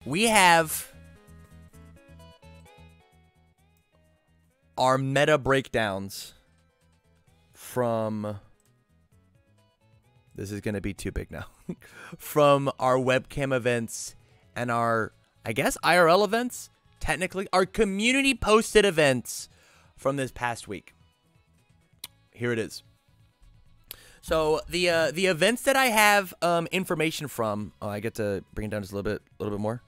we have our meta breakdowns from, this is going to be too big now, from our webcam events and our, I guess, IRL events, technically, our community posted events from this past week. Here it is. So the events that I have information from, I get to bring it down just a little bit more,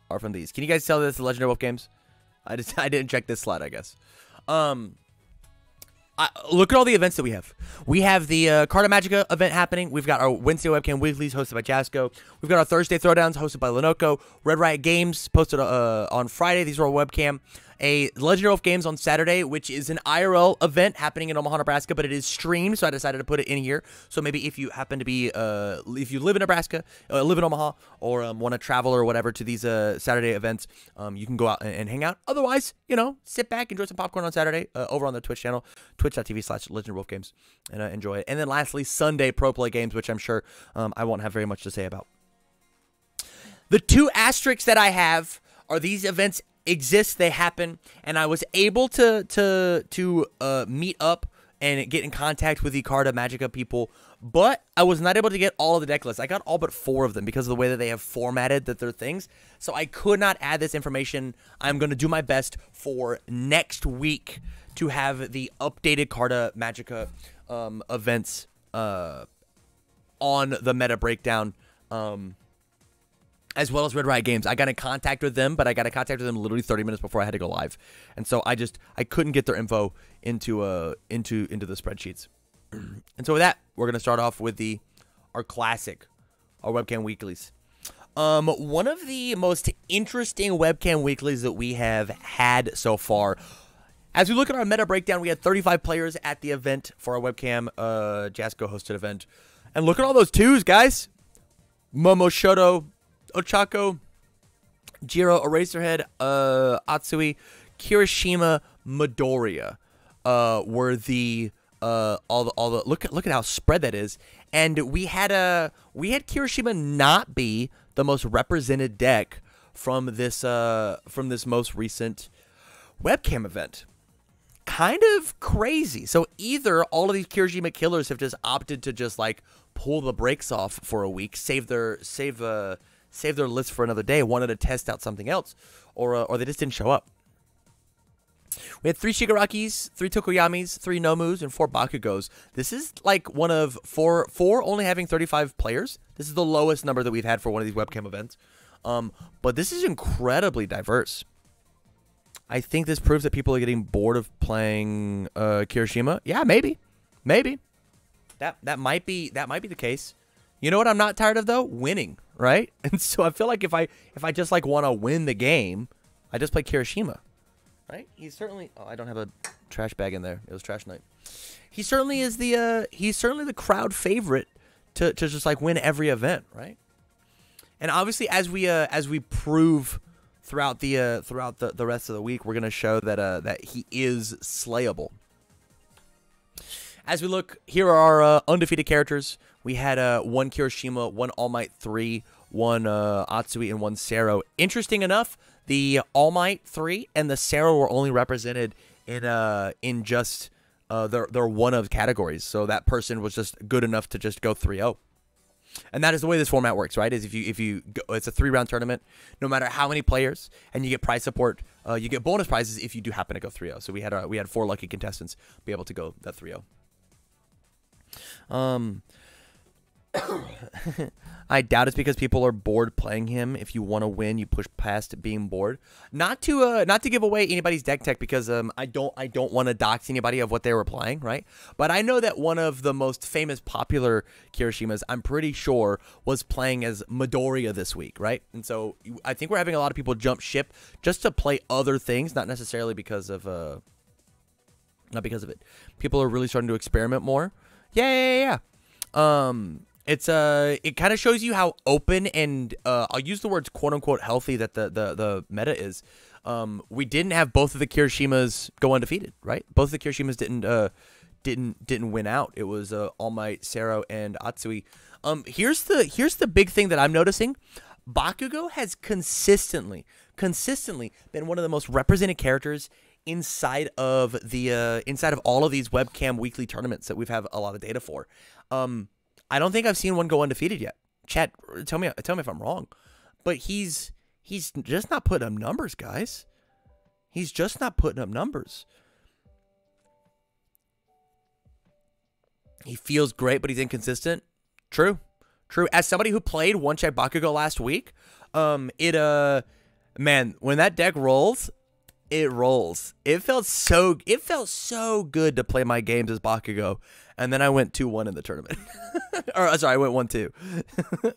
are from these. Can you guys tell this is the Legendary Wolf games? I didn't check this slide, I guess. Look at all the events that we have. We have the Cardwell event happening. We've got our Wednesday Webcam Weeklies hosted by Jasco. We've got our Thursday Throwdowns hosted by Lenoko. Red Riot Games posted on Friday. These are all webcam. A Legendary Wolf Games on Saturday, which is an IRL event happening in Omaha, Nebraska, but it is streamed, so I decided to put it in here. So maybe if you happen to be, if you live in Nebraska, live in Omaha, or want to travel or whatever to these Saturday events, you can go out and hang out. Otherwise, you know, sit back, enjoy some popcorn on Saturday over on the Twitch channel, twitch.tv/Legendary Wolf Games, and enjoy it. And then lastly, Sunday Pro Play Games, which I'm sure I won't have very much to say about. The two asterisks that I have are these events exist, they happen, and I was able to meet up and get in contact with the Carta Magica people, but I was not able to get all of the deck lists. I got all but 4 of them because of the way that they have formatted their things, so I could not add this information. I'm going to do my best for next week to have the updated Carta Magica events on the meta breakdown, as well as Red Riot Games. I got in contact with them, but I got in contact with them literally 30 minutes before I had to go live. And so I couldn't get their info into the spreadsheets. And so with that, we're going to start off with our classic, our Webcam Weeklies. One of the most interesting Webcam Weeklies that we have had so far. As we look at our meta breakdown, we had 35 players at the event for our Webcam Jasco hosted event. And look at all those 2s, guys. Momoshoto, Ochako, Jiro, Eraserhead, Atsui, Kirishima, Midoriya were the all the look at how spread that is. And we had Kirishima not be the most represented deck from this most recent webcam event. Kind of crazy. So either all of these Kirishima killers have just opted to just like pull the brakes off for a week, save their list for another day, wanted to test out something else, or they just didn't show up. We had 3 Shigarakis, 3 Tokoyamis, 3 Nomus, and 4 Bakugous. This is like one of four only having 35 players. This is the lowest number that we've had for one of these webcam events. But this is incredibly diverse. I think this proves that people are getting bored of playing Kirishima. Yeah, maybe. That might be the case. You know what I'm not tired of though? Winning, right? And so I feel like if I just like want to win the game, I just play Kirishima, right? He's certainly. Oh, I don't have a trash bag in there. It was trash night. He certainly is he's certainly the crowd favorite to just like win every event, right? And obviously, as we prove throughout the rest of the week, we're gonna show that he is slayable. As we look, here are our undefeated characters. We had 1 Kirishima, 1 All Might 3, 1 Atsui, and 1 Sero. Interesting enough, the All Might 3 and the Sero were only represented in just their one of categories. So that person was just good enough to just go 3-0. And that is the way this format works, right? Is if you go, it's a 3-round tournament, no matter how many players, and you get prize support, you get bonus prizes if you do happen to go 3-0. So we had 4 lucky contestants be able to go that 3-0. I doubt it's because people are bored playing him. If you want to win, you push past being bored. Not to give away anybody's deck tech, because I don't want to dox anybody of what they were playing, right? But I know that one of the most famous popular Kirishimas, I'm pretty sure, was playing as Midoriya this week, right? And so I think we're having a lot of people jump ship just to play other things, not necessarily because of not because of it. People are really starting to experiment more. Yeah. It kind of shows you how open and I'll use the words quote unquote healthy that the meta is. We didn't have both of the Kirishimas go undefeated, right? Both of the Kirishimas didn't win out. It was All Might, Sero, and Atsui. Here's the big thing that I'm noticing. Bakugou has consistently been one of the most represented characters inside of all of these Webcam Weekly tournaments that we've had a lot of data for. I don't think I've seen one go undefeated yet. Chat, tell me if I'm wrong, but he's just not putting up numbers, guys. He's just not putting up numbers. He feels great, but he's inconsistent. True. As somebody who played One Check Bakugou last week, man, when that deck rolls, it rolls. It felt so good to play my games as Bakugou, and then I went 2-1 in the tournament. Or sorry, I went 1-2.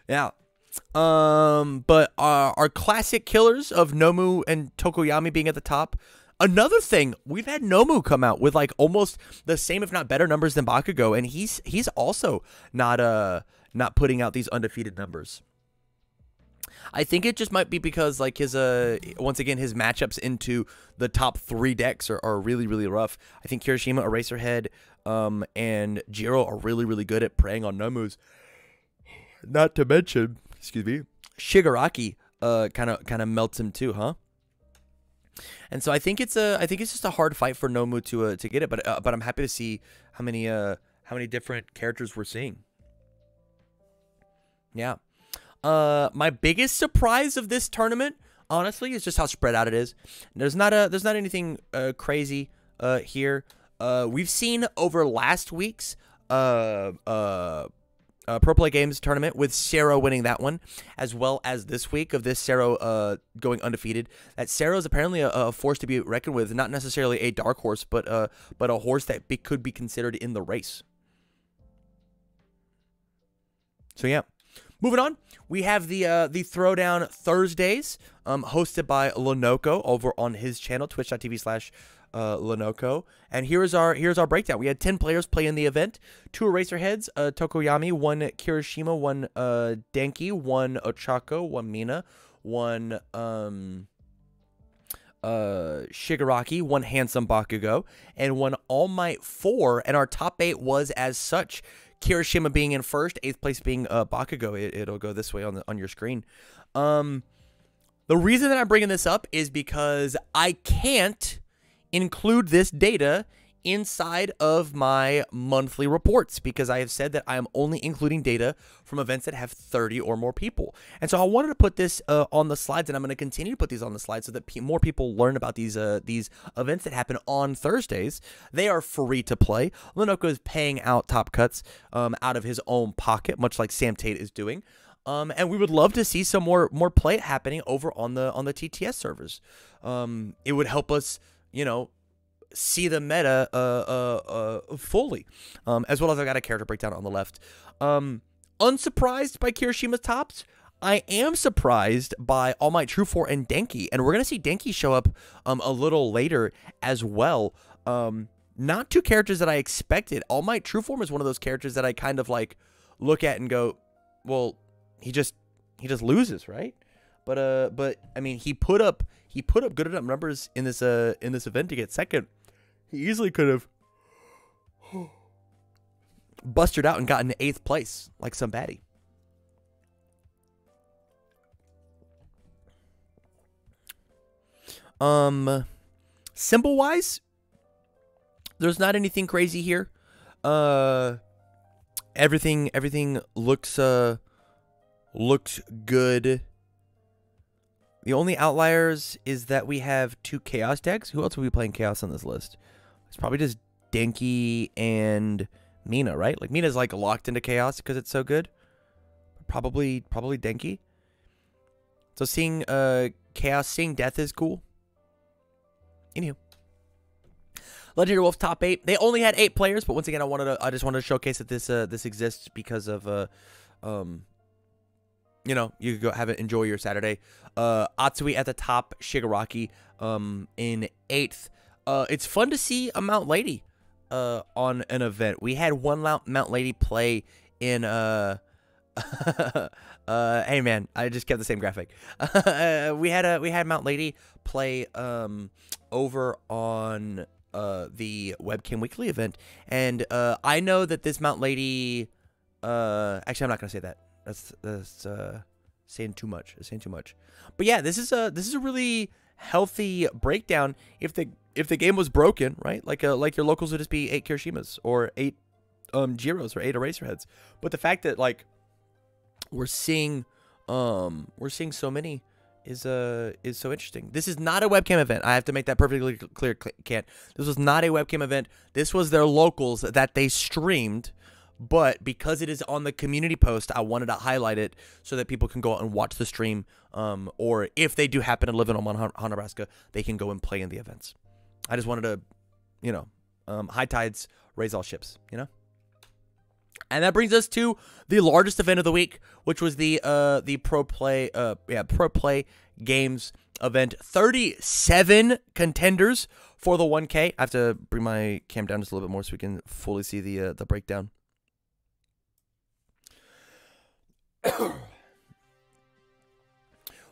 Yeah. But our classic killers of Nomu and Tokoyami being at the top. Another thing, we've had Nomu come out with like almost the same, if not better, numbers than Bakugou, and he's also not putting out these undefeated numbers. I think it just might be because like his once again his matchups into the top 3 decks are really, really rough. I think Kirishima, Eraserhead, and Jiro are really good at preying on Nomus. Not to mention, excuse me, Shigaraki kind of melts him too, huh? And so I think it's just a hard fight for Nomu to get it, but I'm happy to see how many different characters we're seeing. Yeah. My biggest surprise of this tournament, honestly, is just how spread out it is. There's not anything crazy here. We've seen over last week's Pro Play Games tournament with Sero winning that one, as well as this week of this Sero going undefeated. That Sero is apparently a force to be reckoned with, not necessarily a dark horse, but a horse that could be considered in the race. So yeah. Moving on, we have the Throwdown Thursdays, hosted by Lonoko over on his channel, twitch.tv/Lonoko. And here's our breakdown. We had 10 players play in the event. 2 Eraserheads, Tokoyami, 1 Kirishima, 1 Denki, 1 Ochako, 1 Mina, 1 Shigaraki, 1 Handsome Bakugou, and 1 All Might 4. And our top 8 was as such. Kirishima being in first, 8th place being Bakugou. It'll go this way on your screen. The reason that I'm bringing this up is because I can't include this data inside of my monthly reports, because I have said that I am only including data from events that have 30 or more people. And so I wanted to put this on the slides, and I'm going to continue to put these on the slides so that more people learn about these events that happen on Thursdays. They are free to play. Lonoko is paying out top cuts out of his own pocket, much like Sam Tate is doing. And we would love to see some more play happening over on the TTS servers. It would help us, see the meta fully, as well as I got a character breakdown on the left. Unsurprised by Kirishima's tops. I am surprised by All Might True 4 and Denki, and we're gonna see Denki show up a little later as well. Not 2 characters that I expected. All Might True Form is one of those characters that I kind of like look at and go, well, he just loses, right? But I mean, he put up good enough numbers in this event to get second. He easily could have busted out and gotten 8th place like some baddie. Symbol wise, there's not anything crazy here. Everything looks good. The only outliers is that we have 2 Chaos decks. Who else will be playing Chaos on this list? It's probably just Denki and Mina, right? Like, Mina's like locked into Chaos because it's so good. Probably Denki. So seeing Chaos, seeing Death is cool. Anywho. Legendary Wolf top 8. They only had 8 players, but once again, I just wanted to showcase that this exists because of you could go have it, enjoy your Saturday. Atsui at the top, Shigaraki in 8th. It's fun to see a Mount Lady on an event. We had 1 Mount Lady play in hey man, I just kept the same graphic. we had Mount Lady play over on the Webcam Weekly event, and I know that this Mount Lady actually, I'm not gonna say that. That's saying too much. It's saying too much. But yeah, this is a really healthy breakdown. If the game was broken, right? Like your locals would just be 8 Kirishimas or 8 Jiros or 8 Eraserheads. But the fact that like we're seeing so many is so interesting. This is not a webcam event. I have to make that perfectly clear. Can't. This was not a webcam event. This was their locals that they streamed. But because it is on the community post, I wanted to highlight it so that people can go out and watch the stream. Or if they do happen to live in Omaha, Nebraska, they can go and play in the events. I just wanted to, you know, high tides raise all ships, you know? And that brings us to the largest event of the week, which was the Pro Play Games event. 37 contenders for the 1K. I have to bring my cam down just a little bit more so we can fully see the breakdown.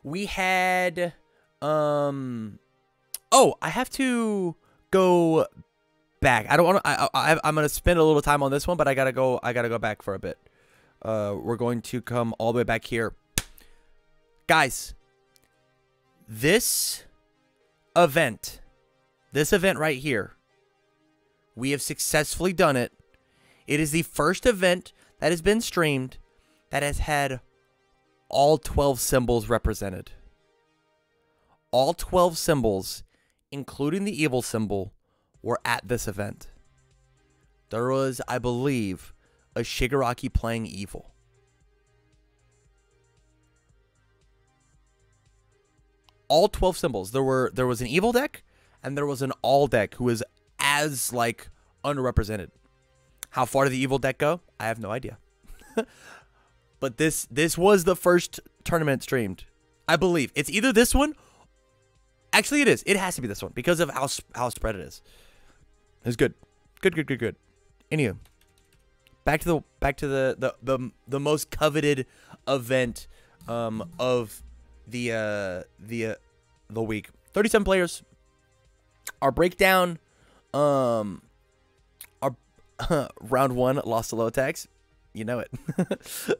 We had oh, I have to go back. I don't want to I'm going to spend a little time on this one, but I got to go back for a bit. We're going to come all the way back here. Guys, this event right here, we have successfully done it. It is the first event that has been streamed that has had all 12 symbols represented. All 12 symbols, including the evil symbol, were at this event. There was, I believe, a Shigaraki playing evil. All 12 symbols. There was an evil deck, and there was an all deck who was as, like, underrepresented. How far did the evil deck go? I have no idea. But this was the first tournament streamed. I believe. It's either this one. Actually, it is. It has to be this one because of how spread it is. It's good. Good. Anyway, back to the most coveted event of the week. 37 players. Our breakdown our round 1 lost to low attacks. You know it.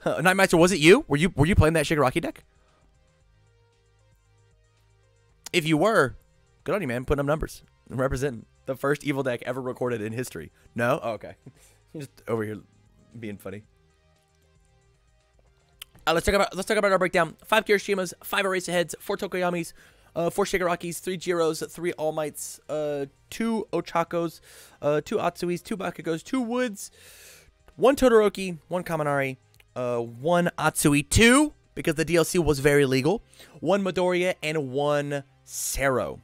Nightmaster, was it you? Were you playing that Shigaraki deck? If you were, good on you, man. Putting up numbers. Representing the first evil deck ever recorded in history. No? Oh, okay. Just over here being funny. Let's talk about our breakdown. 5 Kirishimas, 5 Eraserheads, 4 Tokoyamis, 4 Shigarakis, 3 Jiros, 3 All Mights, 2 Ochakos, 2 Atsuis, 2 Bakugous, 2 Woods, 1 Todoroki, 1 Kaminari, 1 Atsui, 2, because the DLC was very legal, 1 Midoriya, and 1 Sero.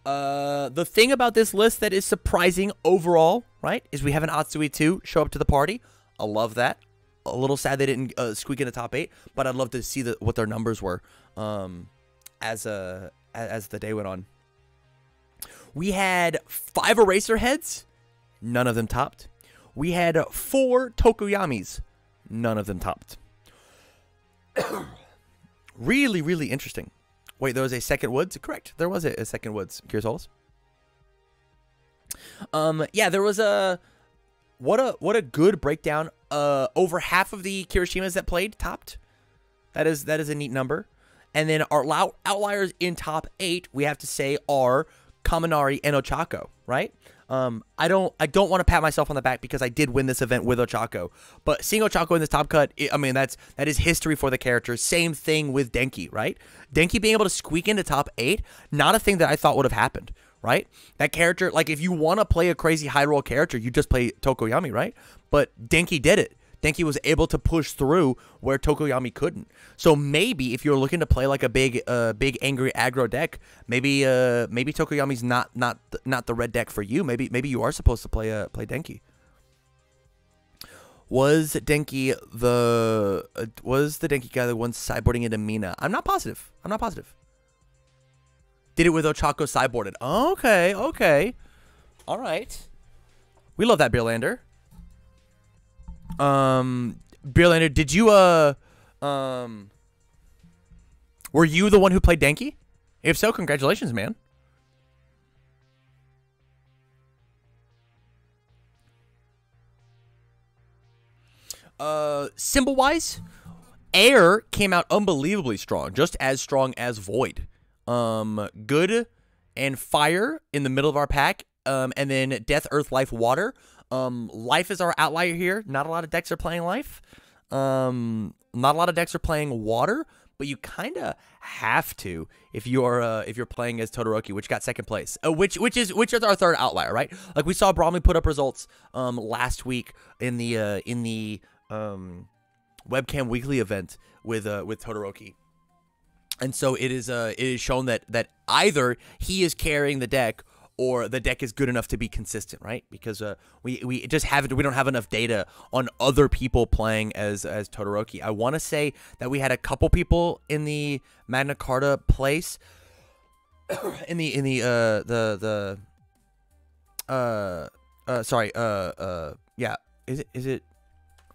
The thing about this list that is surprising overall, right, is we have an Atsui 2 show up to the party. I love that. A little sad they didn't squeak in the top 8, but I'd love to see what their numbers were as the day went on. We had 5 Eraserheads. None of them topped. We had 4 Tokoyamis. None of them topped. Really interesting. Wait, there was a second Woods? Correct. There was a second Woods. Curious yeah, there was a... What a good breakdown. Over half of the Kirishimas that played topped. That is a neat number. And then our outliers in top 8, we have to say, are Kaminari and Ochako, right? I don't want to pat myself on the back because I did win this event with Ochako, but seeing Ochako in this top cut, I mean, that is history for the character. Same thing with Denki, right? Denki being able to squeak into top 8, not a thing that I thought would have happened, right? That character, like, if you want to play a crazy high roll character, you just play Tokoyami, right? But Denki did it. Denki was able to push through where Tokoyami couldn't. So maybe if you're looking to play like a big angry aggro deck, maybe Tokoyami's not the red deck for you. Maybe you are supposed to play Denki. Was Denki the Denki guy that went sideboarding into Mina? I'm not positive. Did it with Ochako sideboarded. Okay. All right. We love that, Beerlander. Beerlander, did you were you the one who played Denki? If so, congratulations, man. Symbol-wise, Air came out unbelievably strong, just as strong as Void. Good and Fire in the middle of our pack, and then Death, Earth, Life, Water. Life is our outlier here. Not a lot of decks are playing Life. Not a lot of decks are playing Water, but you kind of have to if you're playing as Todoroki, which got second place. Which is our third outlier, right? Like we saw Bromley put up results last week in the Webcam Weekly event with Todoroki. And so it is shown that either he is carrying the deck or the deck is good enough to be consistent, right? Because we don't have enough data on other people playing as Todoroki. I want to say that we had a couple people in the Magna Carta place in the yeah, is it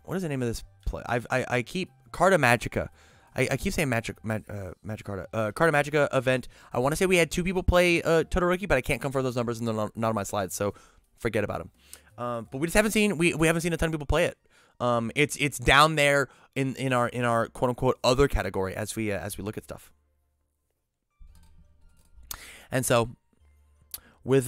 what is the name of this play? I keep Carta Magica. I keep saying Magic Carta. Carta Magica event. I want to say we had 2 people play Todoroki, but I can't confirm those numbers and they're not on my slides, so forget about them. But we just haven't seen we haven't seen a ton of people play it. It's down there in our quote unquote other category as we look at stuff. And so with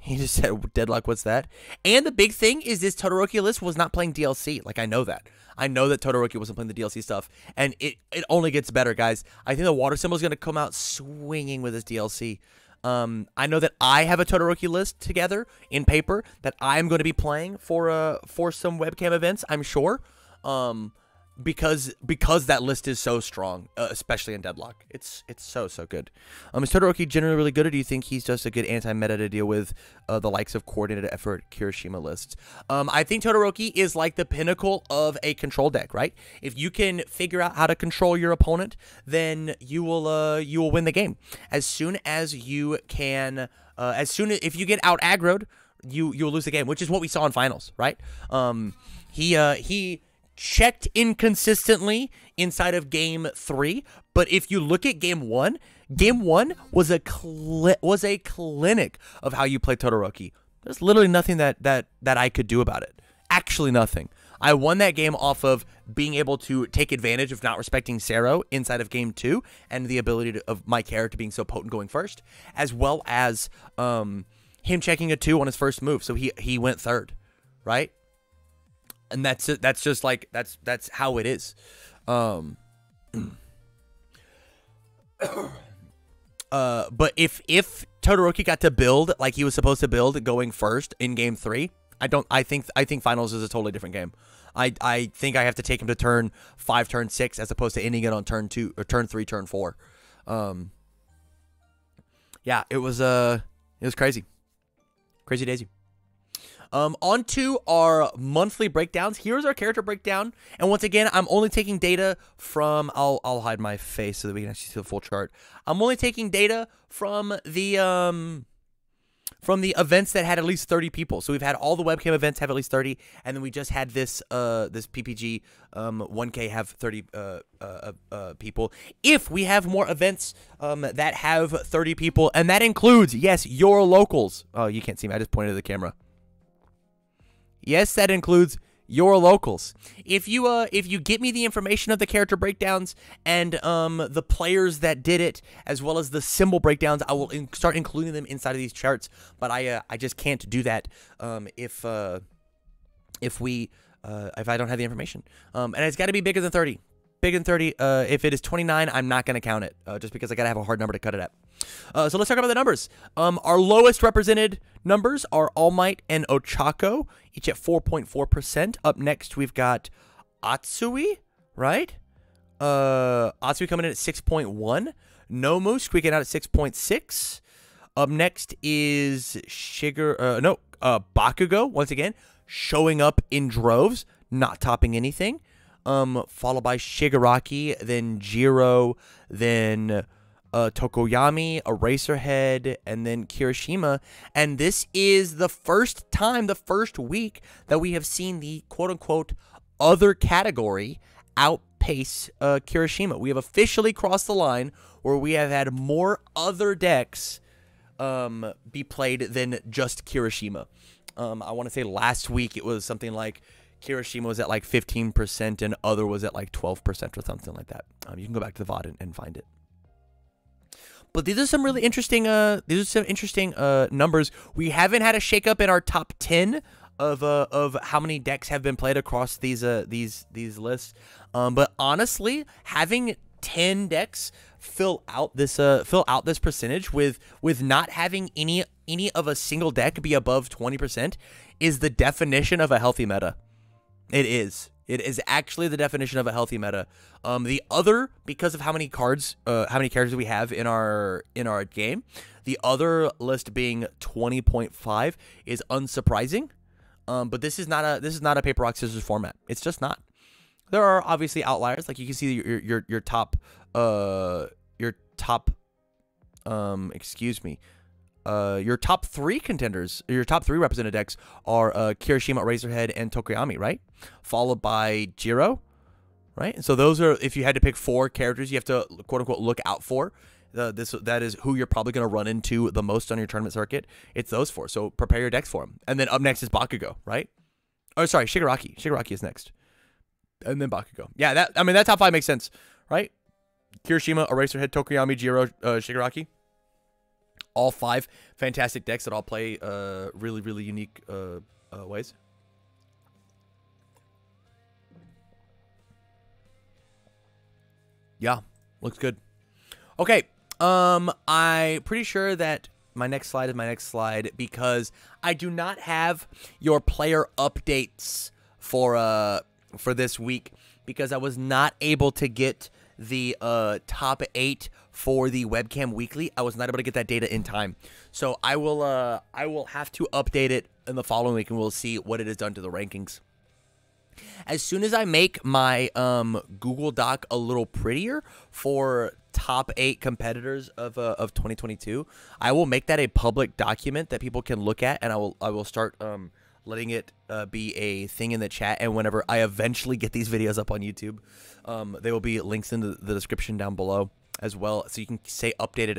he just said Deadlock, what's that? And the big thing is this Todoroki list was not playing DLC. Like I know that Todoroki wasn't playing the DLC stuff, and it only gets better, guys. I think the water symbol is going to come out swinging with this DLC. I know that I have a Todoroki list together in paper that I'm going to be playing for some webcam events, I'm sure. Because that list is so strong, especially in Deadlock. It's so good. Is Todoroki generally really good, or do you think he's just a good anti-meta to deal with the likes of coordinated effort Kirishima lists? I think Todoroki is like the pinnacle of a control deck, right? If you can figure out how to control your opponent, then you will win the game. As soon as you can, if you get out aggroed, you'll lose the game, which is what we saw in finals, right? He checked inconsistently inside of game 3, but if you look at game 1 was a clinic of how you play Todoroki. There's literally nothing that I could do about it. Actually nothing. I won that game off of being able to take advantage of not respecting Sero inside of game 2 and the ability of my character being so potent going first, as well as him checking a 2 on his first move, so he went third, right? And that's it. That's just like that's how it is. But if Todoroki got to build like he was supposed to build going first in game 3, I think finals is a totally different game. I think I have to take him to turn 5, turn 6 as opposed to ending it on turn 2 or turn 3, turn 4. Yeah, it was crazy. Crazy daisy. On to our monthly breakdowns. Here's our character breakdown. And once again, I'm only taking data from, I'll hide my face so that we can actually see the full chart. I'm only taking data from the events that had at least 30 people. So we've had all the webcam events have at least 30, and then we just had this PPG 1K have 30 people. If we have more events that have 30 people, and that includes, yes, your locals. Oh, you can't see me. I just pointed to the camera. Yes, that includes your locals. If you get me the information of the character breakdowns and the players that did it, as well as the symbol breakdowns, I will start including them inside of these charts. But I just can't do that if I don't have the information. And it's got to be bigger than 30. Bigger than 30. If it is 29, I'm not going to count it, just because I got to have a hard number to cut it at. So let's talk about the numbers. Our lowest represented numbers are All Might and Ochako, each at 4.4%. Up next, we've got Atsui, right? Atsui coming in at 6.1. Nomu squeaking out at 6.6. Up next is Bakugou, once again, showing up in droves, not topping anything. Followed by Shigaraki, then Jiro, then Tokoyami, Eraserhead, and then Kirishima. And this is the first week that we have seen the quote-unquote other category outpace Kirishima. We have officially crossed the line where we have had more other decks be played than just Kirishima. I want to say last week it was something like Kirishima was at like 15% and other was at like 12% or something like that. You can go back to the VOD and find it. But these are some really interesting. Numbers. We haven't had a shakeup in our top 10 of how many decks have been played across these lists. But honestly, having 10 decks fill out this percentage with not having any of a single deck be above 20% is the definition of a healthy meta. It is. It is actually the definition of a healthy meta. The other, because of how many cards, how many characters we have in our game, the other list being 20.5 is unsurprising. But this is not a paper rock scissors format. It's just not. There are obviously outliers, like you can see your top your top 3 contenders, your top 3 represented decks are Kirishima, Eraserhead, and Tokoyami, right? Followed by Jiro, right? And so those are, if you had to pick 4 characters you have to quote unquote look out for. That is who you're probably going to run into the most on your tournament circuit. It's those 4. So prepare your decks for them. And then up next is Bakugou, right? Oh, sorry, Shigaraki. Shigaraki is next. And then Bakugou. Yeah, that top 5 makes sense, right? Kirishima, Eraserhead, Tokoyami, Jiro, Shigaraki. All 5 fantastic decks that all play really, really unique ways. Yeah, looks good. Okay, I'm pretty sure that my next slide is my next slide because I do not have your player updates for this week because I was not able to get the top 8 for the Webcam Weekly. I was not able to get that data in time, so I will have to update it in the following week, and we'll see what it has done to the rankings. As soon as I make my Google Doc a little prettier for top 8 competitors of 2022, I will make that a public document that people can look at, and I will start letting it be a thing in the chat. And whenever I eventually get these videos up on YouTube, there will be links in the description down below as well, so you can stay updated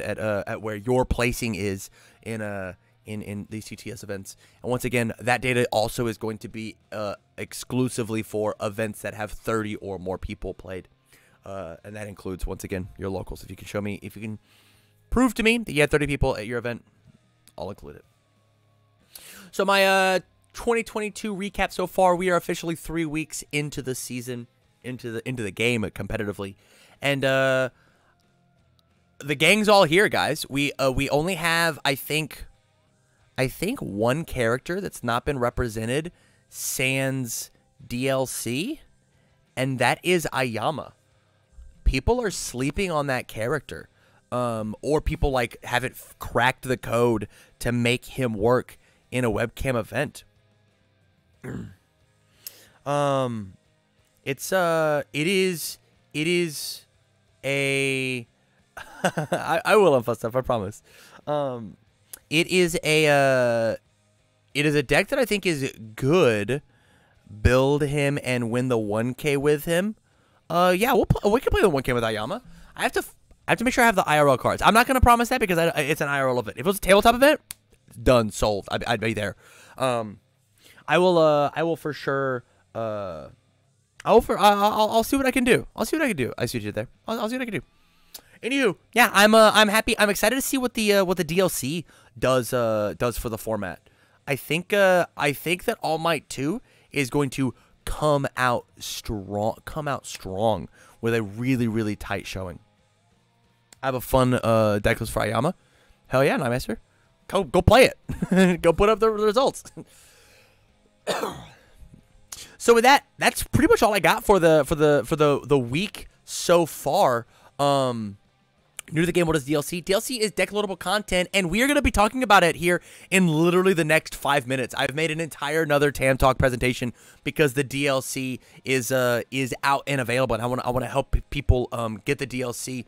at where your placing is in these TTS events. And once again, that data also is going to be exclusively for events that have 30 or more people played, and that includes, once again, your locals. If you can prove to me that you had 30 people at your event, I'll include it. So my 2022 recap so far, we are officially 3 weeks into the season, into the game competitively, and the gang's all here, guys. We only have, I think one character that's not been represented sans DLC, and that is Ayama. People are sleeping on that character, or people like haven't cracked the code to make him work in a webcam event. It is a I will unfuss stuff, I promise. It is a deck that I think is good. Build him and win the 1K with him. Yeah, we can play the 1K with Ayama. I have to make sure I have the IRL cards. I'm not gonna promise that because it's an IRL event. If it was a tabletop event, done, sold. I'd be there. I will for sure. I'll see what I can do. I see what you did there. I'll see what I can do. Anywho, yeah, I'm happy. I'm excited to see what the DLC does for the format. I think that All Might 2 is going to come out strong with a really, really tight showing. I have a fun deck list for Ayama. Hell yeah, Nightmaster. Go play it. Go put up the results. So with that, that's pretty much all I got for the week so far. New to the game, what is DLC? DLC is deck loadable content, and we are going to be talking about it here in literally the next 5 minutes. I've made an entire another TAM Talk presentation because the DLC is out and available, and I want to help people get the DLC